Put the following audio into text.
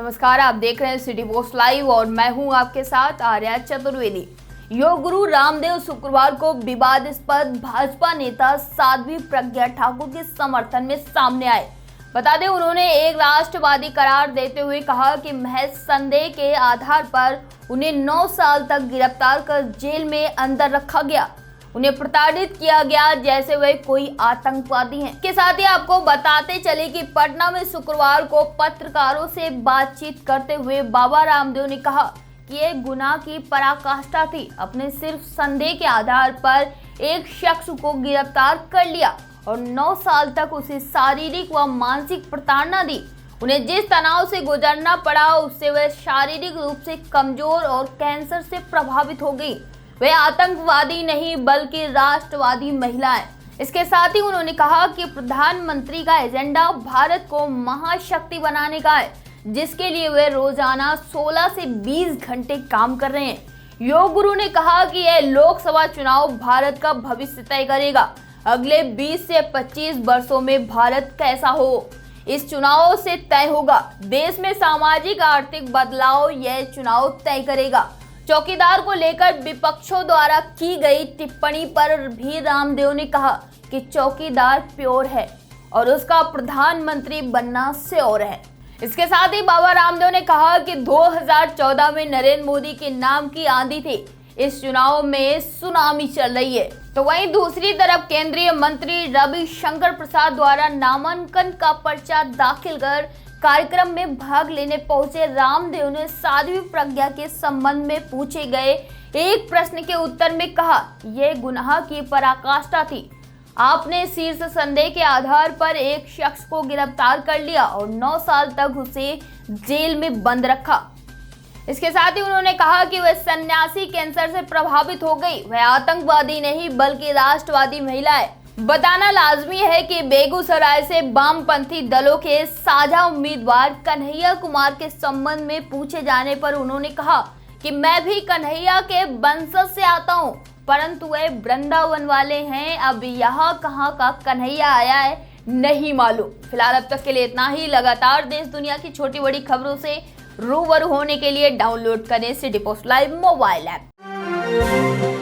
नमस्कार, आप देख रहे हैं सिटी पोस्ट लाइव और मैं हूं आपके साथ आर्या चतुर्वेदी। योग गुरु रामदेव शुक्रवार को विवादास्पद भाजपा नेता साध्वी प्रज्ञा ठाकुर के समर्थन में सामने आए। बता दें, उन्होंने एक राष्ट्रवादी करार देते हुए कहा कि महज संदेह के आधार पर उन्हें 9 साल तक गिरफ्तार कर जेल में अंदर रखा गया। उन्हें प्रताड़ित किया गया जैसे वे कोई आतंकवादी हैं। इसके साथ ही आपको बताते चले कि पटना में शुक्रवार को पत्रकारों से बातचीत करते हुए बाबा रामदेव ने कहा कि ये गुनाह की पराकाष्ठा थी। अपने सिर्फ संदेह के आधार पर एक शख्स को गिरफ्तार कर लिया और 9 साल तक उसे शारीरिक व मानसिक प्रताड़ना दी। उन्हें जिस तनाव से गुजरना पड़ा उससे वह शारीरिक रूप से कमजोर और कैंसर से प्रभावित हो गई। वे आतंकवादी नहीं बल्कि राष्ट्रवादी महिला है। इसके साथ ही उन्होंने कहा कि प्रधानमंत्री का एजेंडा भारत को महाशक्ति बनाने का है, जिसके लिए वे रोजाना 16 से 20 घंटे काम कर रहे हैं। योग गुरु ने कहा कि यह लोकसभा चुनाव भारत का भविष्य तय करेगा। अगले 20 से 25 वर्षों में भारत कैसा हो, इस चुनाव से तय होगा। देश में सामाजिक आर्थिक बदलाव यह चुनाव तय करेगा। चौकीदार को लेकर विपक्षों द्वारा की गई टिप्पणी पर भी रामदेव ने कहा कि चौकीदार प्योर है और उसका प्रधानमंत्री बनना श्योर है। इसके साथ ही बाबा रामदेव ने कहा कि 2014 में नरेंद्र मोदी के नाम की आंधी थी, इस चुनाव में सुनामी चल रही है। तो वहीं दूसरी तरफ केंद्रीय मंत्री रविशंकर प्रसाद द्वारा नामांकन का पर्चा दाखिल कर कार्यक्रम में भाग लेने पहुंचे रामदेव ने साध्वी प्रज्ञा के संबंध में पूछे गए एक प्रश्न के उत्तर में कहा, यह गुनाह की पराकाष्ठा थी। आपने शीर्ष संदेह के आधार पर एक शख्स को गिरफ्तार कर लिया और 9 साल तक उसे जेल में बंद रखा। इसके साथ ही उन्होंने कहा कि वह सन्यासी कैंसर से प्रभावित हो गई। वह आतंकवादी नहीं बल्कि राष्ट्रवादी महिला है। बताना लाजमी है कि बेगूसराय से वामपंथी दलों के साझा उम्मीदवार कन्हैया कुमार के संबंध में पूछे जाने पर उन्होंने कहा कि मैं भी कन्हैया के वंशज से आता हूं, परंतु वे वृंदावन वाले हैं। अब यहाँ कहाँ का कन्हैया आया है नहीं मालूम। फिलहाल अब तक के लिए इतना ही। लगातार देश दुनिया की छोटी बड़ी खबरों से रूबरू होने के लिए डाउनलोड करें city post live mobile app.